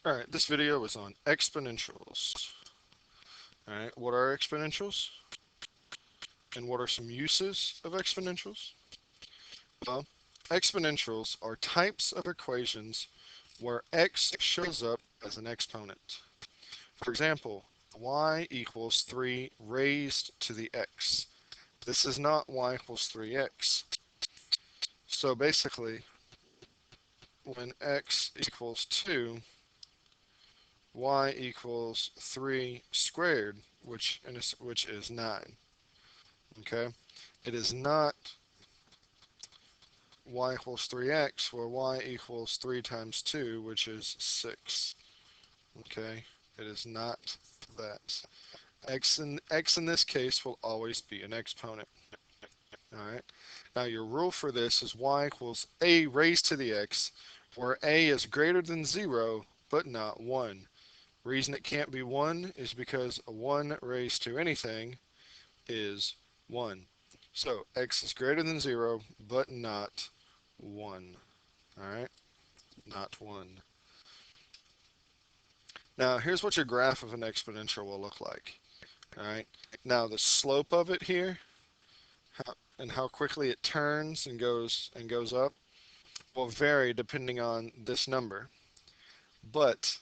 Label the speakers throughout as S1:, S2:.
S1: Alright, this video is on exponentials. Alright, what are exponentials? And what are some uses of exponentials? Well, exponentials are types of equations where x shows up as an exponent. For example, y equals 3 raised to the x. This is not y equals 3x. So basically, when x equals 2, y equals 3 squared, which is 9. Okay? It is not y equals 3x, where y equals 3 times 2, which is 6. Okay? It is not that. X in this case will always be an exponent. Alright? Now your rule for this is y equals a raised to the x, where a is greater than 0, but not 1. Reason it can't be 1 is because a 1 raised to anything is 1. So x is greater than 0, but not 1. Alright? Not 1. Now here's what your graph of an exponential will look like. Alright? Now the slope of it here, and how quickly it turns and goes up, will vary depending on this number. But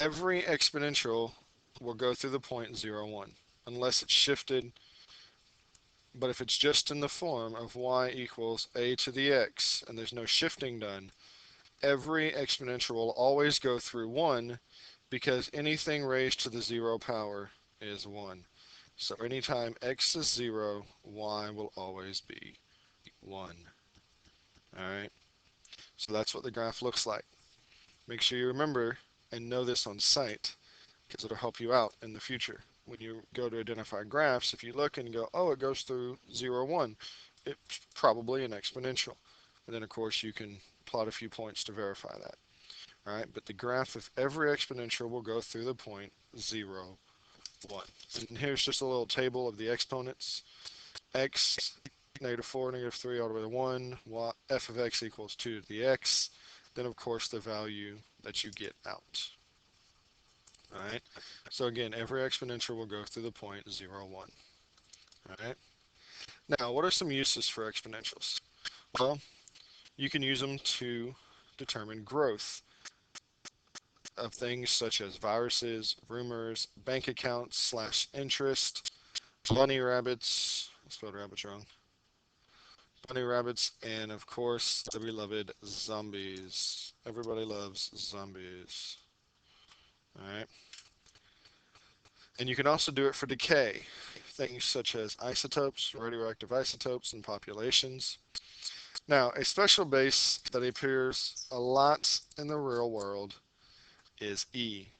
S1: every exponential will go through the point 0, 1, unless it's shifted. But if it's just in the form of y equals a to the x, and there's no shifting done, every exponential will always go through 1, because anything raised to the 0 power is 1. So anytime x is 0, y will always be 1. Alright, so that's what the graph looks like. Make sure you remember and know this on sight, because it'll help you out in the future. When you go to identify graphs, if you look and go, oh, it goes through 0, 1, it's probably an exponential. And then, of course, you can plot a few points to verify that. All right, but the graph of every exponential will go through the point 0, 1. And here's just a little table of the exponents. X, -4, -3, all the way to 1. F of x equals 2 to the x. Then, of course, the value that you get out. All right. So again, every exponential will go through the point 0, 1. All right. Now, what are some uses for exponentials? Well, you can use them to determine growth of things such as viruses, rumors, bank accounts / interest, bunny rabbits. I spelled rabbits wrong. Bunny rabbits, and of course, the beloved zombies. Everybody loves zombies. All right. And you can also do it for decay, things such as isotopes, radioactive isotopes, and populations. Now, a special base that appears a lot in the real world is E.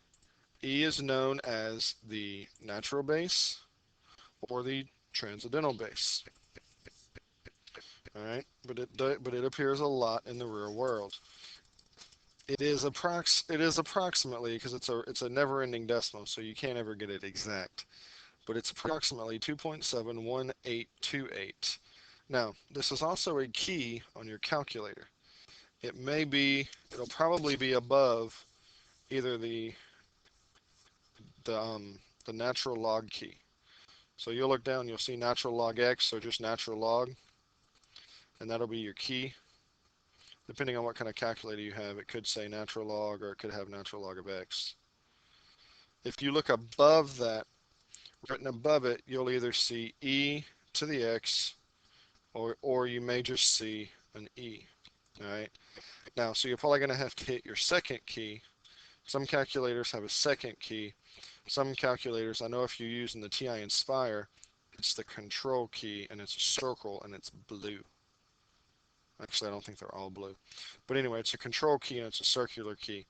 S1: E is known as the natural base or the transcendental base. All right, but it appears a lot in the real world. It is approximately, because it's a never-ending decimal, so you can't ever get it exact. But it's approximately 2.71828. Now, this is also a key on your calculator. It'll probably be above either the um, the natural log key. So you'll look down, you'll see natural log x, or just natural log, and that'll be your key. Depending on what kind of calculator you have, it could say natural log, or it could have natural log of x. If you look above that, written above it, you'll either see e to the x, or you may just see an e. All right. Now, so you're probably going to have to hit your second key. Some calculators have a second key. Some calculators, I know if you're using the TI Inspire, it's the control key, and it's a circle, and it's blue. Actually, I don't think they're all blue. But anyway, it's a control key, and it's a circular key.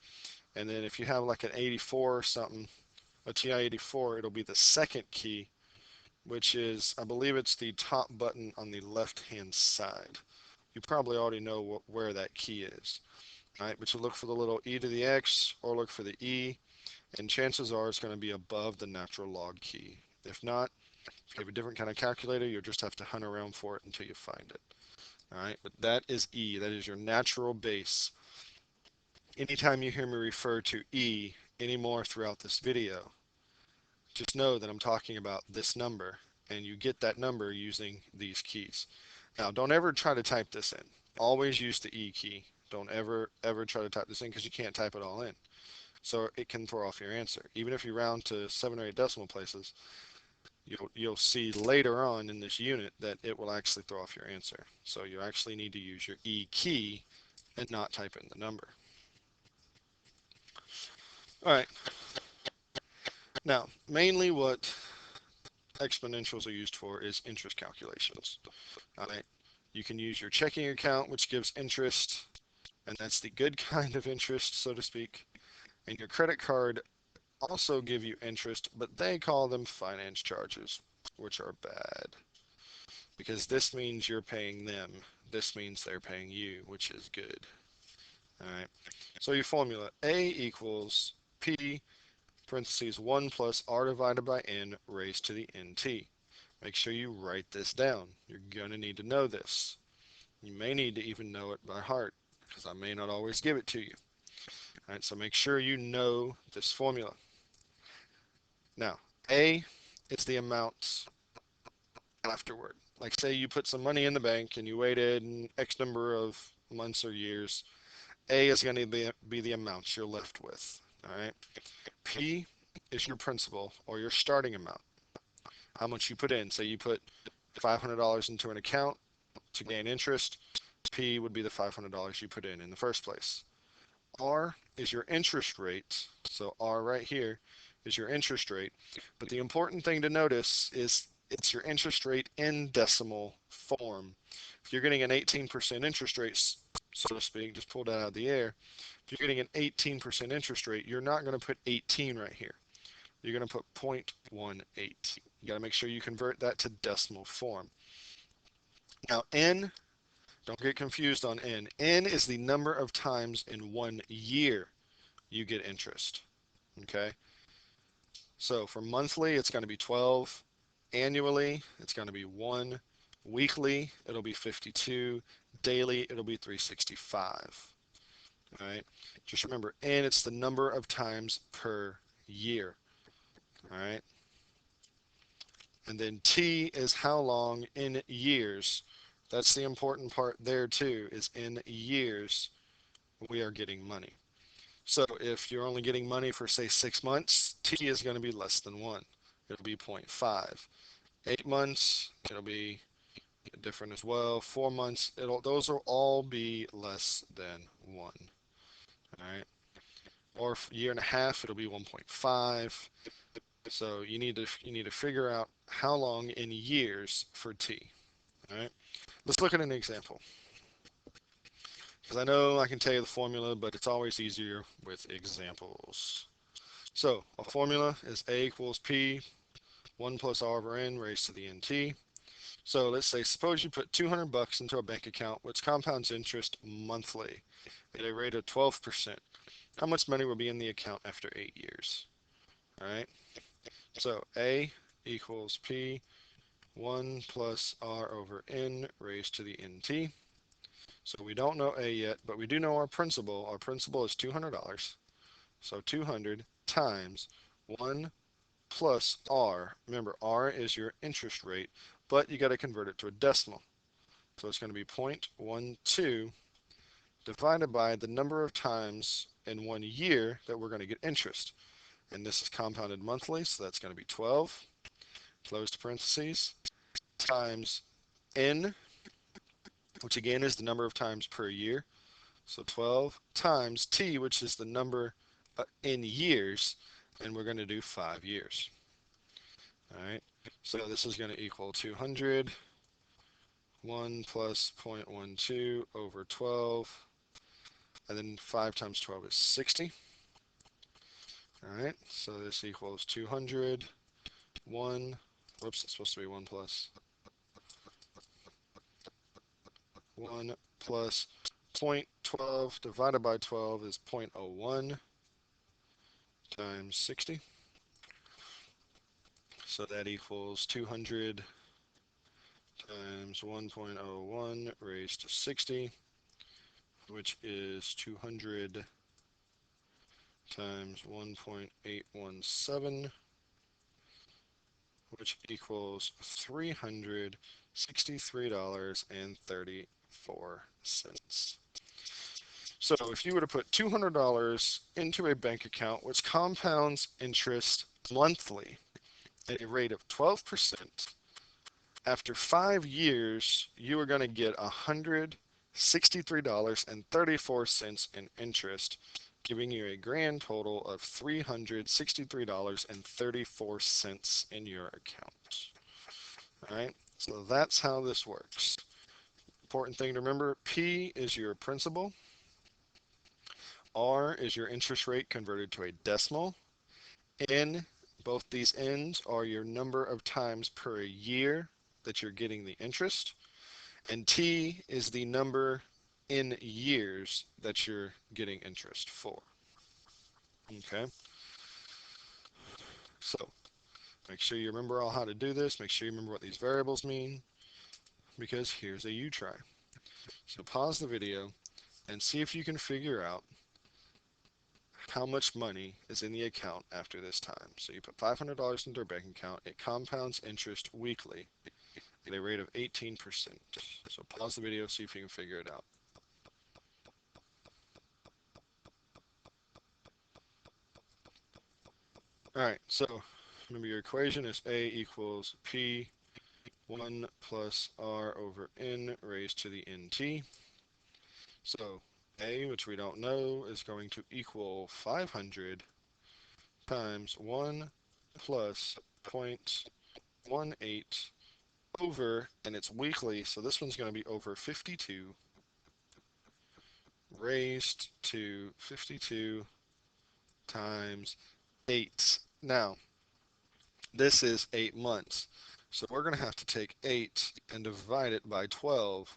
S1: And then if you have like an 84 or something, a TI-84, it'll be the second key, which is, I believe it's the top button on the left-hand side. You probably already know where that key is. All right, but you look for the little e to the x, or look for the e, and chances are it's going to be above the natural log key. If not, if you have a different kind of calculator, you'll just have to hunt around for it until you find it. All right, but that is e. That is your natural base. Anytime you hear me refer to E anymore throughout this video, just know that I'm talking about this number, and you get that number using these keys. Now, don't ever try to type this in. Always use the E key. Don't ever try to type this in because you can't type it all in. So it can throw off your answer. Even if you round to 7 or 8 decimal places, you'll see later on in this unit that it will actually throw off your answer. So you actually need to use your E key and not type in the number. All right. Now, mainly what exponentials are used for is interest calculations. All right. You can use your checking account, which gives interest, and that's the good kind of interest, so to speak. And your credit card also give you interest, but they call them finance charges, which are bad because this means you're paying them. This means they're paying you, which is good. All right. So your formula, A equals P parentheses 1 plus R divided by N raised to the NT. Make sure you write this down. You're going to need to know this. You may need to even know it by heart because I may not always give it to you. All right, so make sure you know this formula. Now, A is the amount afterward. Like say you put some money in the bank and you waited X number of months or years. A is going to be the amount you're left with. All right. P is your principal or your starting amount. How much you put in. Say you put $500 into an account to gain interest. P would be the $500 you put in the first place. R is your interest rate. So R right here is your interest rate. But the important thing to notice is it's your interest rate in decimal form. If you're getting an 18% interest rate, so to speak, just pulled that out of the air. If you're getting an 18% interest rate, you're not going to put 18 right here. You're going to put 0.18. You got to make sure you convert that to decimal form. Now, N, don't get confused on N. N is the number of times in 1 year you get interest. Okay? So for monthly, it's going to be 12. Annually, it's going to be 1. Weekly, it'll be 52. Daily, it'll be 365. All right? Just remember, N, it's the number of times per year. All right? And then T is how long in years. That's the important part there too, is in years we are getting money. So if you're only getting money for say 6 months, T is going to be less than 1. It'll be 0.5. 8 months, it'll be different as well. 4 months, those will all be less than 1. All right. Or year and a half, it'll be 1.5. So you need to figure out how long in years for T. All right. Let's look at an example. Because I know I can tell you the formula, but it's always easier with examples. So a formula is A equals P, 1 plus R over N raised to the NT. So let's say, suppose you put $200 into a bank account which compounds interest monthly at a rate of 12%. How much money will be in the account after 8 years? All right. So A equals P, 1 plus R over N raised to the NT. So we don't know A yet, but we do know our principal. Our principal is $200. So 200 times 1 plus R. Remember, R is your interest rate, but you got to convert it to a decimal. So it's going to be 0.12 divided by the number of times in 1 year that we're going to get interest. And this is compounded monthly, so that's going to be 12, close parentheses, times N, which again is the number of times per year. So 12 times T, which is the number in years, and we're going to do 5 years. All right, so this is going to equal 200, 1 plus 0.12 over 12, and then 5 times 12 is 60. All right, so this equals 200, 1, whoops, it's supposed to be 1 plus 1 plus 0.12 divided by 12 is 0.01 times 60. So that equals 200 times 1.01 raised to 60, which is 200 times 1.817, which equals $363.34. So if you were to put $200 into a bank account, which compounds interest monthly at a rate of 12%, after 5 years, you are going to get $163.34 in interest, giving you a grand total of $363.34 in your account. All right, so that's how this works. Important thing to remember, P is your principal, R is your interest rate converted to a decimal, N, both these N's are your number of times per year that you're getting the interest, and T is the number in years that you're getting interest for. Okay, so make sure you remember all how to do this. Make sure you remember what these variables mean, because here's a you try. So pause the video and see if you can figure out how much money is in the account after this time. So you put $500 into your bank account. It compounds interest weekly at a rate of 18%. So pause the video, see if you can figure it out. All right, so remember your equation is A equals P 1 plus R over N raised to the NT. So A, which we don't know, is going to equal 500 times 1 plus 0.18 over, and it's weekly, so this one's going to be over 52 raised to 52 times 8. Now, this is 8 months. So we're going to have to take 8 and divide it by 12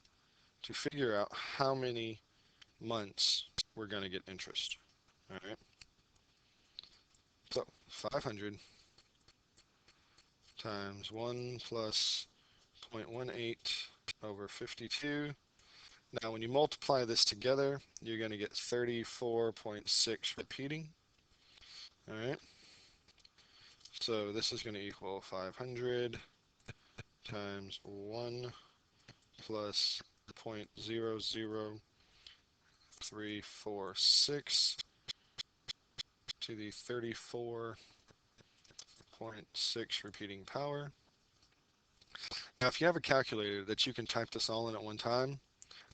S1: to figure out how many months we're going to get interest. All right. So 500 times 1 plus 0.18 over 52. Now, when you multiply this together, you're going to get 34.6 repeating. All right. So this is going to equal 500 times 1 plus 0.00346 to the 34.6 repeating power. Now, if you have a calculator that you can type this all in at one time,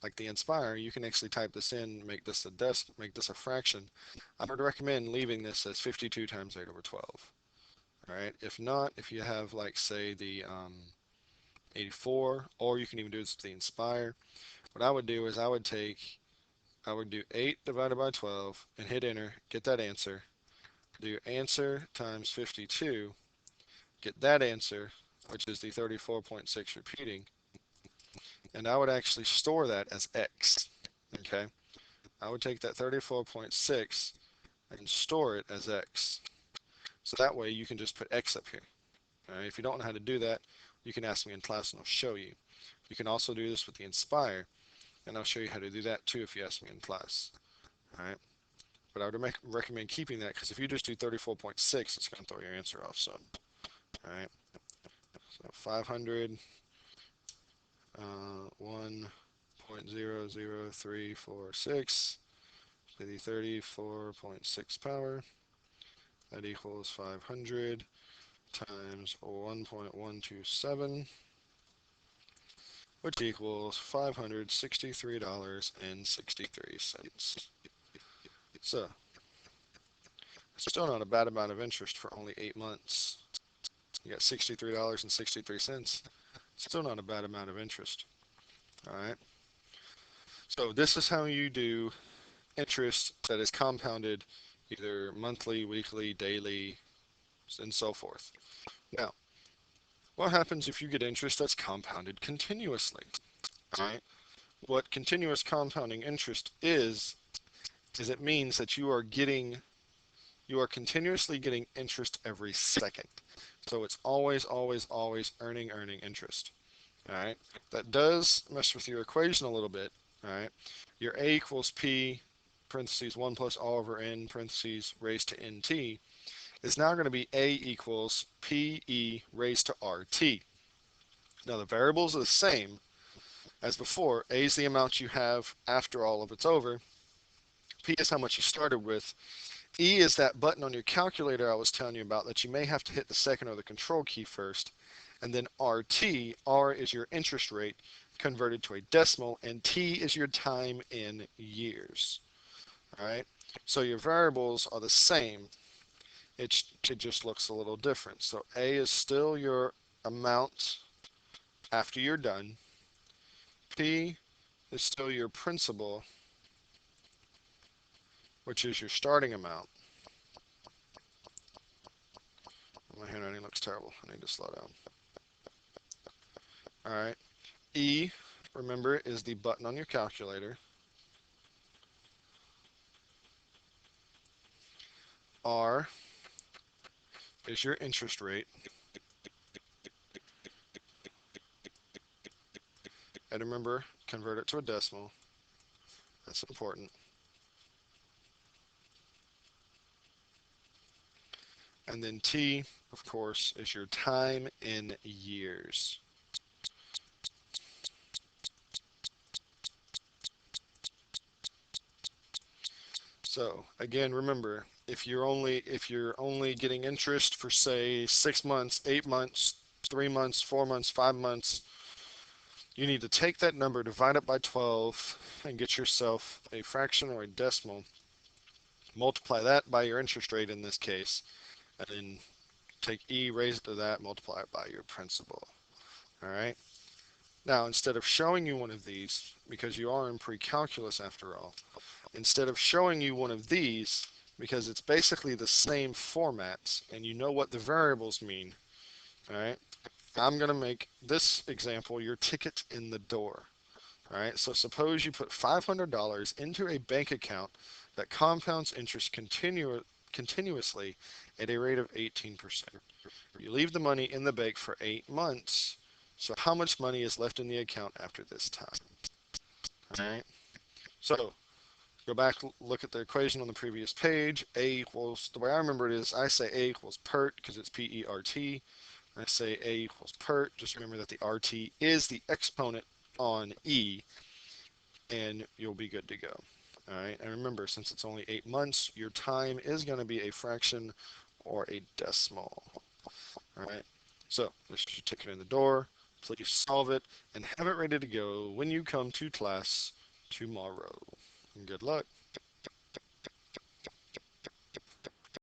S1: like the Inspire, you can actually type this in, make this a fraction. I would recommend leaving this as 52 times 8 over 12. All right. If not, if you have like say the 84, or you can even do this with the Inspire. What I would do is I would do 8 divided by 12 and hit enter, get that answer. Do answer times 52, get that answer, which is the 34.6 repeating. And I would actually store that as X. Okay. I would take that 34.6 and store it as X. So that way you can just put X up here. All right. If you don't know how to do that, you can ask me in class and I'll show you. You can also do this with the Inspire, and I'll show you how to do that too if you ask me in class. All right. But I would recommend keeping that, because if you just do 34.6, it's going to throw your answer off some. All right. So 500, 1.00346 to the 34.6 power. That equals 500 times 1.127, which equals $563.63. So, still not a bad amount of interest for only 8 months. You got $63.63. Still not a bad amount of interest. All right. So this is how you do interest that is compounded either monthly, weekly, daily, and so forth. Now, what happens if you get interest that's compounded continuously? All right. What continuous compounding interest is it means that you are continuously getting interest every second. So it's always, always, always earning interest. All right. That does mess with your equation a little bit. All right. Your A equals P parentheses 1 plus r over n parentheses raised to nt is now going to be a equals pe raised to rt. Now the variables are the same as before. A is the amount you have after all of it's over. P is how much you started with. E is that button on your calculator I was telling you about that you may have to hit the second or the control key first. And then RT, R is your interest rate converted to a decimal, and T is your time in years. All right, so your variables are the same. It just looks a little different. So A is still your amount after you're done. P is still your principal, which is your starting amount. My handwriting looks terrible. I need to slow down. All right. E, remember, is the button on your calculator. R is your interest rate. And remember, convert it to a decimal. That's important. And then T, of course, is your time in years. So again, remember, if you're only getting interest for say 6 months, 8 months, 3 months, 4 months, 5 months, you need to take that number, divide it by 12, and get yourself a fraction or a decimal. Multiply that by your interest rate in this case, and then take E, raise it to that, multiply it by your principal. All right. Now, instead of showing you one of these, because you are in pre-calculus after all, instead of showing you one of these, because it's basically the same format and you know what the variables mean, all right, I'm going to make this example your ticket in the door. All right, so suppose you put $500 into a bank account that compounds interest continuously at a rate of 18%. You leave the money in the bank for 8 months. So how much money is left in the account after this time? All right. So go back, look at the equation on the previous page. A equals, the way I remember it is I say A equals PERT because it's P-E-R-T. I say A equals PERT. Just remember that the RT is the exponent on E, and you'll be good to go. All right. And remember, since it's only 8 months, your time is going to be a fraction or a decimal. All right. So this is your ticket in the door. Please solve it and have it ready to go when you come to class tomorrow. Good luck.